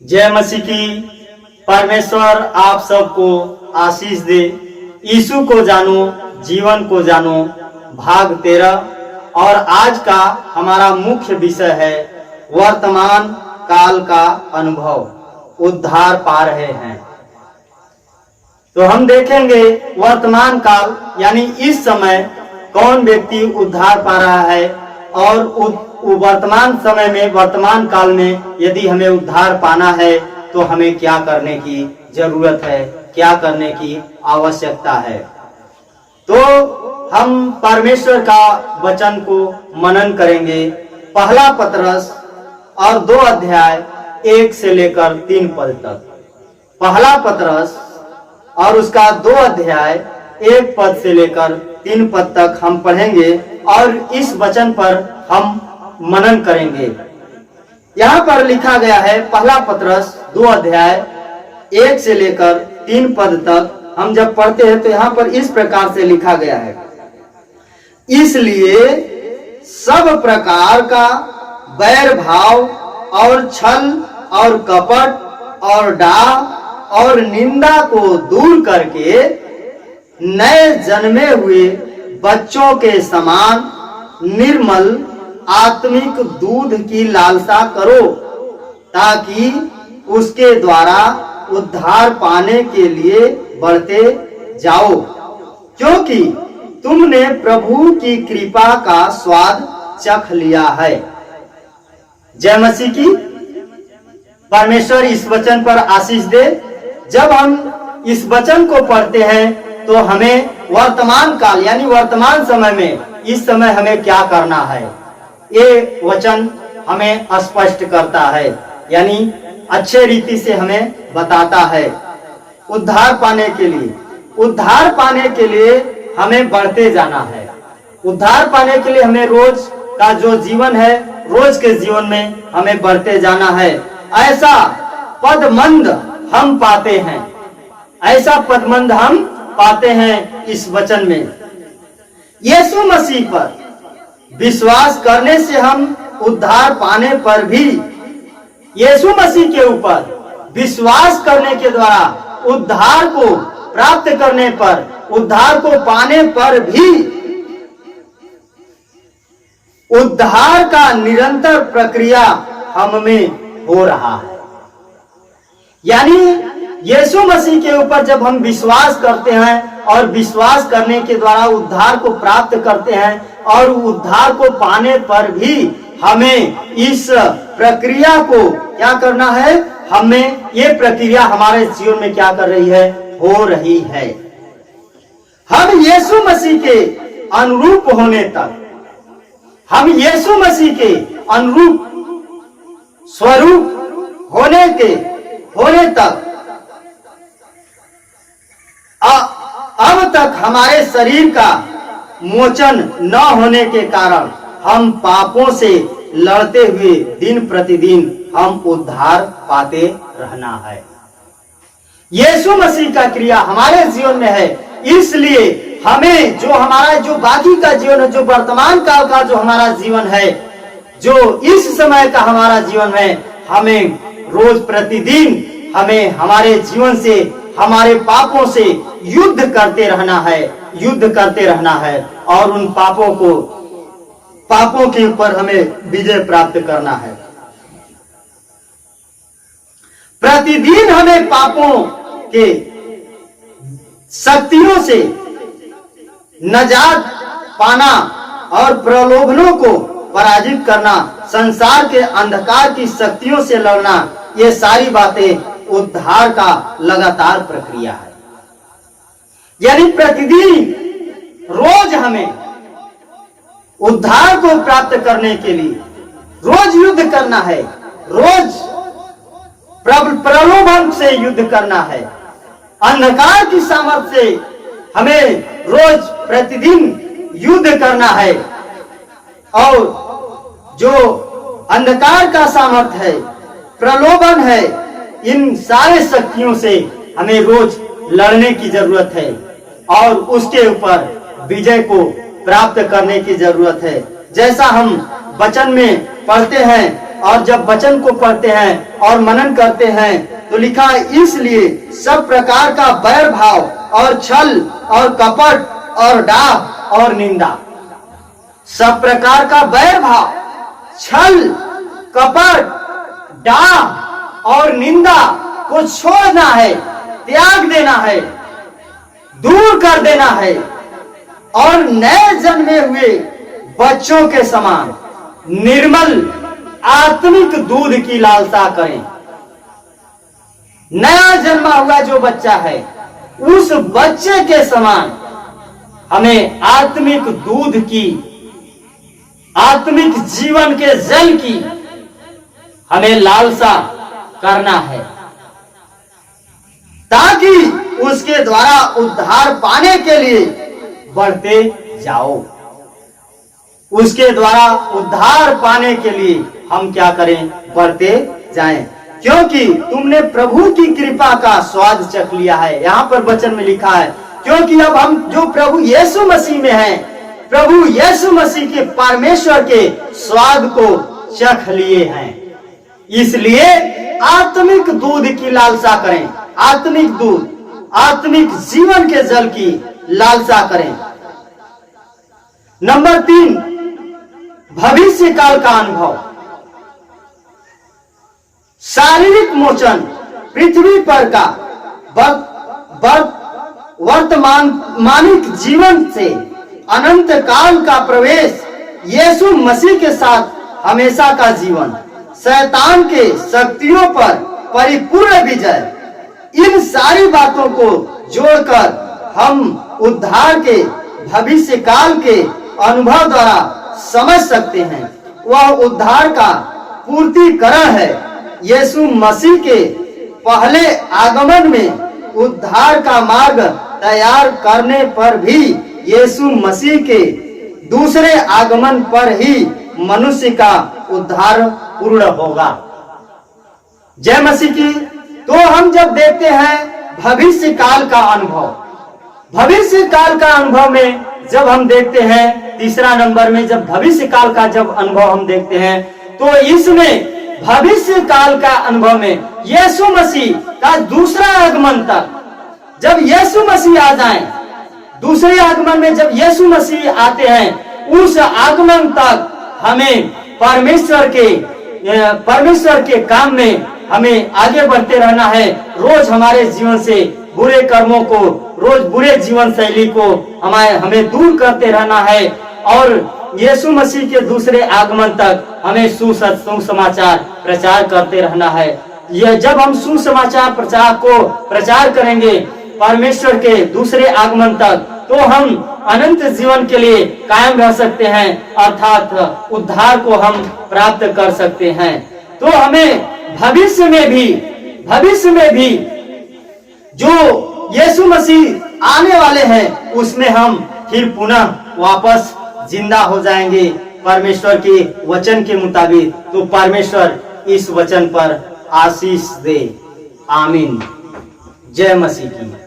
जय मसीह की। परमेश्वर आप सबको आशीष दे। यीशु को जानो, जीवन को जानो, भाग 13। और आज का हमारा मुख्य विषय है वर्तमान काल का अनुभव, उद्धार पा रहे हैं। तो हम देखेंगे वर्तमान काल यानी इस समय कौन व्यक्ति उद्धार पा रहा है और वर्तमान समय में, वर्तमान काल में यदि हमें उद्धार पाना है तो हमें क्या करने की जरूरत है, क्या करने की आवश्यकता है। तो हम परमेश्वर का वचन को मनन करेंगे। पहला पतरस और 2 अध्याय 1 से लेकर 3 पद तक। पहला पतरस और उसका 2 अध्याय 1 पद से लेकर 3 पद तक हम पढ़ेंगे और इस वचन पर हम मनन करेंगे। यहाँ पर लिखा गया है, पहला पतरस 2 अध्याय 1 से लेकर 3 पद तक हम जब पढ़ते हैं तो यहाँ पर इस प्रकार से लिखा गया है, इसलिए सब प्रकार का बैर भाव और छल और कपट और डाह और निंदा को दूर करके नए जन्मे हुए बच्चों के समान निर्मल आत्मिक दूध की लालसा करो, ताकि उसके द्वारा उद्धार पाने के लिए बढ़ते जाओ, क्योंकि तुमने प्रभु की कृपा का स्वाद चख लिया है। जय मसीह की। परमेश्वर इस वचन पर आशीष दे। जब हम इस वचन को पढ़ते हैं तो हमें वर्तमान काल यानी वर्तमान समय में, इस समय हमें क्या करना है, ये वचन हमें स्पष्ट करता है, यानी अच्छे रीति से हमें बताता है। उद्धार पाने के लिए हमें बढ़ते जाना है। उद्धार पाने के लिए हमें रोज का जो जीवन है, रोज के जीवन में हमें बढ़ते जाना है। ऐसा पदमंद हम पाते हैं, ऐसा पदमंद हम पाते हैं इस वचन में। यीशु मसीह पर विश्वास करने से हम उद्धार पाने पर भी, यीशु मसीह के ऊपर विश्वास करने के द्वारा उद्धार को प्राप्त करने पर, उद्धार को पाने पर भी उद्धार का निरंतर प्रक्रिया हम में हो रहा है। यानी यीशु मसीह के ऊपर जब हम विश्वास करते हैं और विश्वास करने के द्वारा उद्धार को प्राप्त करते हैं और उद्धार को पाने पर भी हमें इस प्रक्रिया को क्या करना है, हमें ये प्रक्रिया हमारे जीवन में क्या कर रही है, हो रही है। हम यीशु मसीह के अनुरूप होने तक, हम यीशु मसीह के अनुरूप स्वरूप होने तक अब तक हमारे शरीर का मोचन न होने के कारण हम पापों से लड़ते हुए दिन प्रतिदिन हम उद्धार पाते रहना है। यीशु मसीह का क्रिया हमारे जीवन में है, इसलिए हमें जो हमारा जो बाकी का जीवन है, जो वर्तमान काल का जो हमारा जीवन है, जो इस समय का हमारा जीवन है, हमें रोज प्रतिदिन हमें हमारे जीवन से, हमारे पापों से युद्ध करते रहना है और उन पापों के ऊपर हमें विजय प्राप्त करना है। प्रतिदिन हमें पापों के शक्तियों से नजात पाना और प्रलोभनों को पराजित करना, संसार के अंधकार की शक्तियों से लड़ना, ये सारी बातें उद्धार का लगातार प्रक्रिया है। यानी प्रतिदिन रोज हमें उद्धार को प्राप्त करने के लिए रोज युद्ध करना है, रोज प्रलोभन से युद्ध करना है, अंधकार की सामर्थ्य से हमें रोज प्रतिदिन युद्ध करना है। और जो अंधकार का सामर्थ्य है, प्रलोभन है, इन सारे शक्तियों से हमें रोज लड़ने की जरूरत है और उसके ऊपर विजय को प्राप्त करने की जरूरत है। जैसा हम वचन में पढ़ते हैं और जब वचन को पढ़ते हैं और मनन करते हैं तो लिखा है, इसलिए सब प्रकार का बैर भाव और छल और कपट और डाह और निंदा, सब प्रकार का बैर भाव, छल, कपट, डाह और निंदा को छोड़ना है, त्याग देना है, दूर कर देना है और नए जन्मे हुए बच्चों के समान निर्मल आत्मिक दूध की लालसा करें। नया जन्मा हुआ जो बच्चा है उस बच्चे के समान हमें आत्मिक दूध की, आत्मिक जीवन के जल की हमें लालसा करना है, ताकि उसके द्वारा उद्धार पाने के लिए बढ़ते जाओ। उसके द्वारा उद्धार पाने के लिए हम क्या करें? बढ़ते जाएं, क्योंकि तुमने प्रभु की कृपा का स्वाद चख लिया है। यहाँ पर वचन में लिखा है, क्योंकि अब हम जो प्रभु यीशु मसीह में हैं, प्रभु यीशु मसीह के परमेश्वर के स्वाद को चख लिए हैं। इसलिए आत्मिक दूध की लालसा करें, आत्मिक दूध, आत्मिक जीवन के जल की लालसा करें। नंबर 3, भविष्य काल का अनुभव। शारीरिक मोचन पृथ्वी पर का वर्तमानिक जीवन से अनंत काल का प्रवेश, यीशु मसीह के साथ हमेशा का जीवन, शैतान के शक्तियों पर परिपूर्ण विजय, इन सारी बातों को जोड़कर हम उद्धार के भविष्य काल के अनुभव द्वारा समझ सकते हैं। वह उद्धार का पूर्तिकरण है। यीशु मसीह के पहले आगमन में उद्धार का मार्ग तैयार करने पर भी यीशु मसीह के दूसरे आगमन पर ही मनुष्य का उद्धार पूर्ण होगा। जय मसीह की। तो हम जब देखते हैं भविष्य काल का अनुभव, भविष्य काल का अनुभव में जब हम देखते हैं, तीसरा नंबर में जब भविष्य काल का जब अनुभव हम देखते हैं, तो इसमें भविष्य काल का अनुभव में यीशु मसीह का दूसरा आगमन तक, जब यीशु मसीह आ जाएं, दूसरे आगमन में जब यीशु मसीह आते हैं, उस आगमन तक हमें परमेश्वर के काम में हमें आगे बढ़ते रहना है। रोज हमारे जीवन से बुरे कर्मों को, रोज बुरे जीवन शैली को हमें दूर करते रहना है और यीशु मसीह के दूसरे आगमन तक हमें सुसमाचार प्रचार करते रहना है। यह जब हम सुसमाचार प्रचार करेंगे परमेश्वर के दूसरे आगमन तक, तो हम अनंत जीवन के लिए कायम रह सकते हैं, अर्थात उद्धार को हम प्राप्त कर सकते हैं। तो हमें भविष्य में भी जो यीशु मसीह आने वाले हैं, उसमें हम फिर पुनः वापस जिंदा हो जाएंगे परमेश्वर के वचन के मुताबिक। तो परमेश्वर इस वचन पर आशीष दे। आमीन। जय मसीह की।